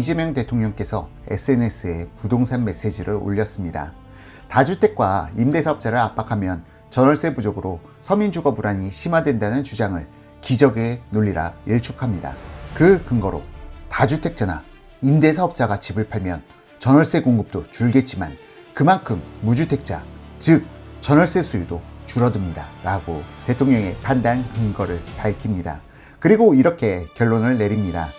이재명 대통령께서 SNS에 부동산 메시지를 올렸습니다. 다주택과 임대사업자를 압박하면 전월세 부족으로 서민주거 불안이 심화된다는 주장을 기적의 논리라 일축합니다. 그 근거로 다주택자나 임대사업자가 집을 팔면 전월세 공급도 줄겠지만 그만큼 무주택자, 즉 전월세 수요도 줄어듭니다 라고 대통령의 판단 근거를 밝힙니다. 그리고 이렇게 결론을 내립니다.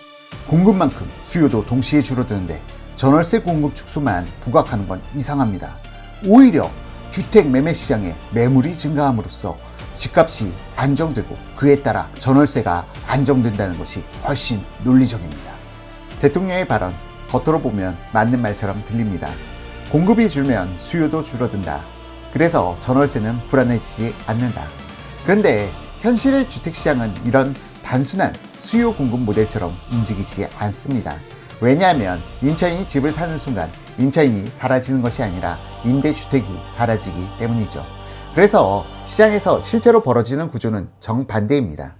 공급만큼 수요도 동시에 줄어드는데 전월세 공급 축소만 부각하는 건 이상합니다. 오히려 주택 매매 시장에 매물이 증가함으로써 집값이 안정되고 그에 따라 전월세가 안정된다는 것이 훨씬 논리적입니다. 대통령의 발언, 겉으로 보면 맞는 말처럼 들립니다. 공급이 줄면 수요도 줄어든다. 그래서 전월세는 불안해지지 않는다. 그런데 현실의 주택시장은 이런 단순한 수요 공급 모델처럼 움직이지 않습니다. 왜냐하면 임차인이 집을 사는 순간 임차인이 사라지는 것이 아니라 임대주택이 사라지기 때문이죠. 그래서 시장에서 실제로 벌어지는 구조는 정반대입니다.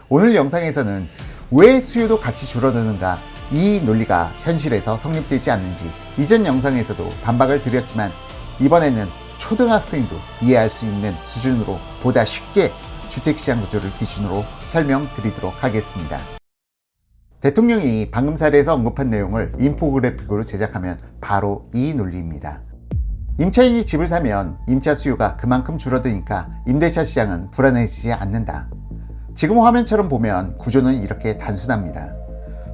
오늘 영상에서는 왜 수요도 같이 줄어드는가, 이 논리가 현실에서 성립되지 않는지 이전 영상에서도 반박을 드렸지만 이번에는 초등학생도 이해할 수 있는 수준으로 보다 쉽게 주택시장 구조를 기준으로 설명드리도록 하겠습니다. 대통령이 방금 사례에서 언급한 내용을 인포그래픽으로 제작하면 바로 이 논리입니다. 임차인이 집을 사면 임차 수요가 그만큼 줄어드니까 임대차 시장은 불안해지지 않는다. 지금 화면처럼 보면 구조는 이렇게 단순합니다.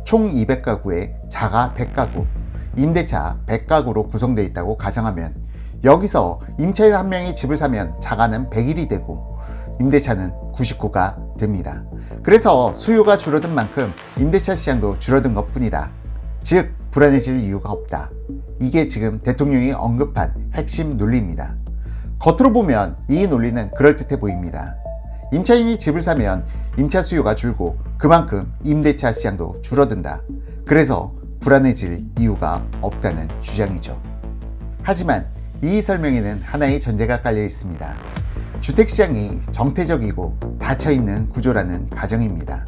총 200가구에 자가 100가구, 임대차 100가구로 구성되어 있다고 가정하면 여기서 임차인 한 명이 집을 사면 자가는 100일이 되고 임대차는 99가 됩니다. 그래서 수요가 줄어든 만큼 임대차 시장도 줄어든 것뿐이다. 즉 불안해질 이유가 없다. 이게 지금 대통령이 언급한 핵심 논리입니다. 겉으로 보면 이 논리는 그럴듯해 보입니다. 임차인이 집을 사면 임차 수요가 줄고 그만큼 임대차 시장도 줄어든다. 그래서 불안해질 이유가 없다는 주장이죠. 하지만 이 설명에는 하나의 전제가 깔려 있습니다. 주택시장이 정태적이고 닫혀있는 구조라는 가정입니다.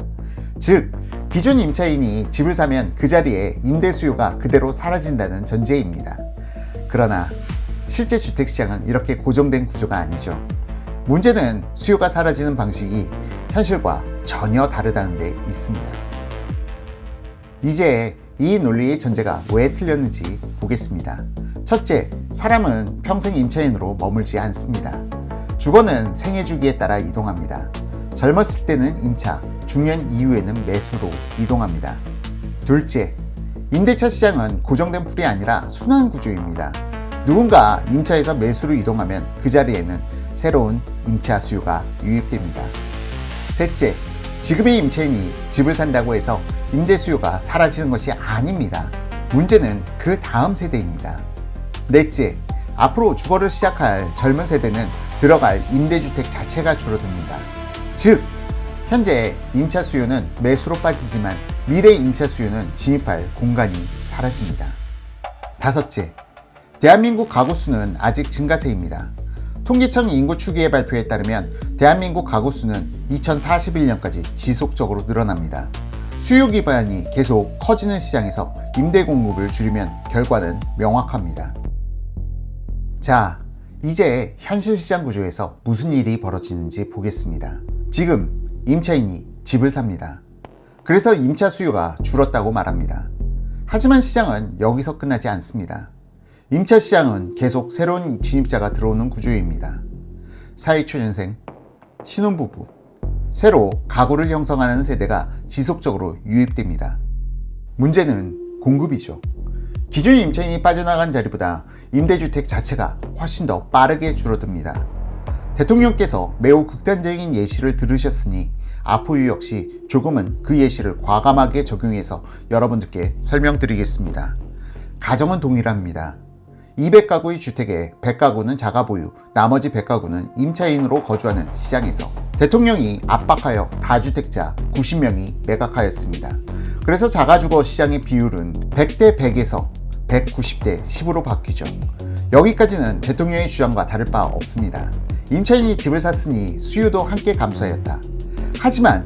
즉, 기존 임차인이 집을 사면 그 자리에 임대 수요가 그대로 사라진다는 전제입니다. 그러나 실제 주택시장은 이렇게 고정된 구조가 아니죠. 문제는 수요가 사라지는 방식이 현실과 전혀 다르다는 데 있습니다. 이제 이 논리의 전제가 왜 틀렸는지 보겠습니다. 첫째, 사람은 평생 임차인으로 머물지 않습니다. 주거는 생애 주기에 따라 이동합니다. 젊었을 때는 임차, 중년 이후에는 매수로 이동합니다. 둘째, 임대차 시장은 고정된 풀이 아니라 순환 구조입니다. 누군가 임차에서 매수로 이동하면 그 자리에는 새로운 임차 수요가 유입됩니다. 셋째, 지금의 임차인이 집을 산다고 해서 임대 수요가 사라지는 것이 아닙니다. 문제는 그 다음 세대입니다. 넷째, 앞으로 주거를 시작할 젊은 세대는 들어갈 임대주택 자체가 줄어듭니다. 즉, 현재 임차 수요는 매수로 빠지지만 미래 임차 수요는 진입할 공간이 사라집니다. 다섯째, 대한민국 가구 수는 아직 증가세입니다. 통계청 인구 추계 발표에 따르면 대한민국 가구 수는 2041년까지 지속적으로 늘어납니다. 수요 기반이 계속 커지는 시장에서 임대 공급을 줄이면 결과는 명확합니다. 자, 이제 현실 시장 구조에서 무슨 일이 벌어지는지 보겠습니다. 지금 임차인이 집을 삽니다. 그래서 임차 수요가 줄었다고 말합니다. 하지만 시장은 여기서 끝나지 않습니다. 임차 시장은 계속 새로운 진입자가 들어오는 구조입니다. 사회초년생, 신혼부부, 새로 가구를 형성하는 세대가 지속적으로 유입됩니다. 문제는 공급이죠. 기존 임차인이 빠져나간 자리보다 임대주택 자체가 훨씬 더 빠르게 줄어듭니다. 대통령께서 매우 극단적인 예시를 들으셨으니 앞으로 역시 조금은 그 예시를 과감하게 적용해서 여러분들께 설명드리겠습니다. 가정은 동일합니다. 200가구의 주택에 100가구는 자가보유, 나머지 100가구는 임차인으로 거주하는 시장에서 대통령이 압박하여 다주택자 90명이 매각하였습니다. 그래서 자가주거 시장의 비율은 100대 100에서 190대 10으로 바뀌죠. 여기까지는 대통령의 주장과 다를 바 없습니다. 임차인이 집을 샀으니 수요도 함께 감소하였다. 하지만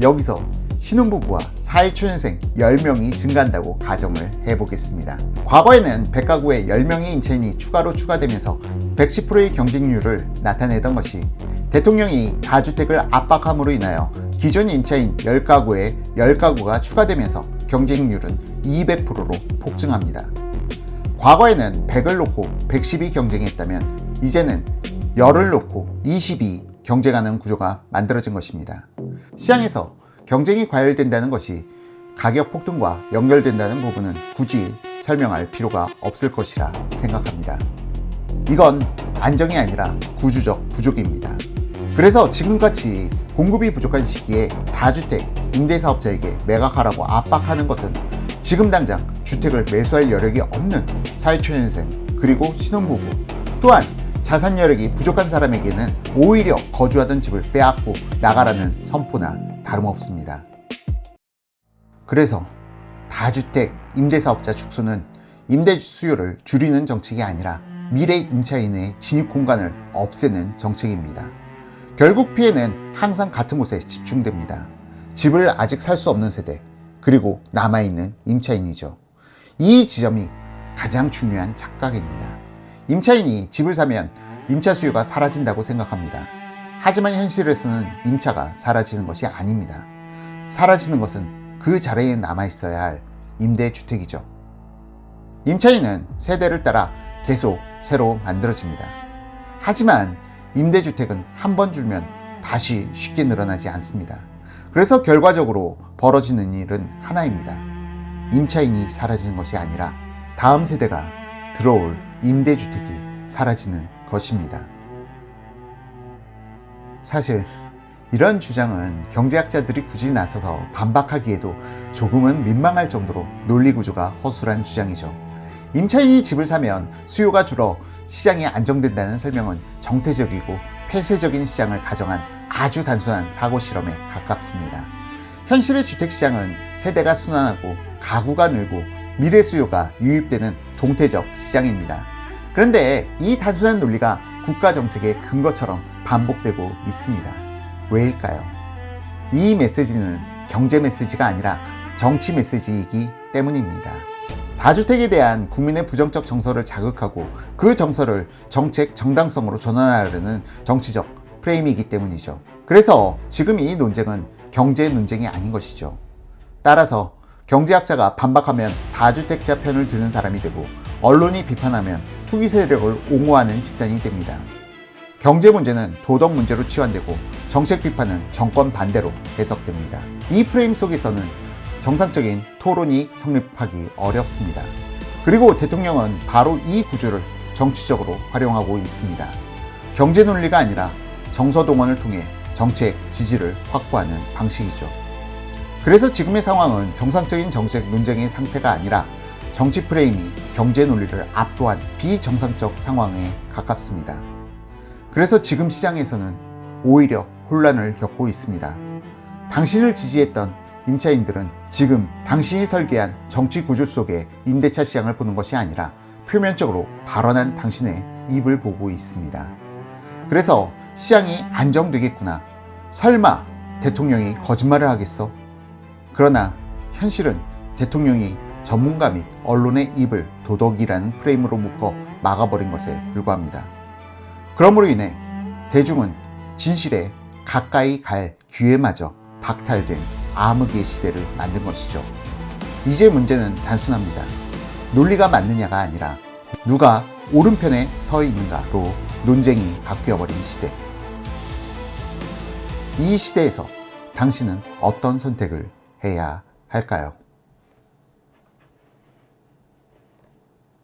여기서 신혼부부와 사회초년생 10명이 증가한다고 가정을 해보겠습니다. 과거에는 100가구에 10명의 임차인이 추가로 추가되면서 110%의 경쟁률을 나타내던 것이 대통령이 다주택을 압박함으로 인하여 기존 임차인 10가구에 10가구가 추가되면서 경쟁률은 200%로 폭증합니다. 과거에는 100을 놓고 110이 경쟁했다면 이제는 10을 놓고 20이 경쟁하는 구조가 만들어진 것입니다. 시장에서 경쟁이 과열된다는 것이 가격 폭등과 연결된다는 부분은 굳이 설명할 필요가 없을 것이라 생각합니다. 이건 안정이 아니라 구조적 부족입니다. 그래서 지금같이 공급이 부족한 시기에 다주택 임대사업자에게 매각하라고 압박하는 것은 지금 당장 주택을 매수할 여력이 없는 사회초년생 그리고 신혼부부 또한 자산 여력이 부족한 사람에게는 오히려 거주하던 집을 빼앗고 나가라는 선포나 다름없습니다. 그래서 다주택 임대사업자 축소는 임대 수요를 줄이는 정책이 아니라 미래 임차인의 진입 공간을 없애는 정책입니다. 결국 피해는 항상 같은 곳에 집중됩니다. 집을 아직 살 수 없는 세대, 그리고 남아있는 임차인이죠. 이 지점이 가장 중요한 착각입니다. 임차인이 집을 사면 임차 수요가 사라진다고 생각합니다. 하지만 현실에서는 임차가 사라지는 것이 아닙니다. 사라지는 것은 그 자리에 남아있어야 할 임대주택이죠. 임차인은 세대를 따라 계속 새로 만들어집니다. 하지만 임대주택은 한 번 줄면 다시 쉽게 늘어나지 않습니다. 그래서 결과적으로 벌어지는 일은 하나입니다. 임차인이 사라지는 것이 아니라 다음 세대가 들어올 임대주택이 사라지는 것입니다. 사실 이런 주장은 경제학자들이 굳이 나서서 반박하기에도 조금은 민망할 정도로 논리구조가 허술한 주장이죠. 임차인이 집을 사면 수요가 줄어 시장이 안정된다는 설명은 정태적이고 폐쇄적인 시장을 가정한 아주 단순한 사고 실험에 가깝습니다. 현실의 주택시장은 세대가 순환하고 가구가 늘고 미래 수요가 유입되는 동태적 시장입니다. 그런데 이 단순한 논리가 국가 정책의 근거처럼 반복되고 있습니다. 왜일까요? 이 메시지는 경제 메시지가 아니라 정치 메시지이기 때문입니다. 다주택에 대한 국민의 부정적 정서를 자극하고 그 정서를 정책 정당성으로 전환하려는 정치적 프레임이기 때문이죠. 그래서 지금 이 논쟁은 경제 논쟁이 아닌 것이죠. 따라서 경제학자가 반박하면 다주택자 편을 드는 사람이 되고 언론이 비판하면 투기 세력을 옹호하는 집단이 됩니다. 경제 문제는 도덕 문제로 치환되고 정책 비판은 정권 반대로 해석됩니다. 이 프레임 속에서는 정상적인 토론이 성립하기 어렵습니다. 그리고 대통령은 바로 이 구조를 정치적으로 활용하고 있습니다. 경제 논리가 아니라 정서 동원을 통해 정책 지지를 확보하는 방식이죠. 그래서 지금의 상황은 정상적인 정책 논쟁의 상태가 아니라 정치 프레임이 경제 논리를 압도한 비정상적 상황에 가깝습니다. 그래서 지금 시장에서는 오히려 혼란을 겪고 있습니다. 당신을 지지했던 임차인들은 지금 당신이 설계한 정치 구조 속의 임대차 시장을 보는 것이 아니라 표면적으로 발언한 당신의 입을 보고 있습니다. 그래서 시장이 안정되겠구나. 설마 대통령이 거짓말을 하겠어? 그러나 현실은 대통령이 전문가 및 언론의 입을 도덕이라는 프레임으로 묶어 막아버린 것에 불과합니다. 그러므로 인해 대중은 진실에 가까이 갈 기회마저 박탈된 암흑의 시대를 만든 것이죠. 이제 문제는 단순합니다. 논리가 맞느냐가 아니라 누가 오른편에 서 있는가로 논쟁이 바뀌어버린 시대. 이 시대에서 당신은 어떤 선택을 해야 할까요?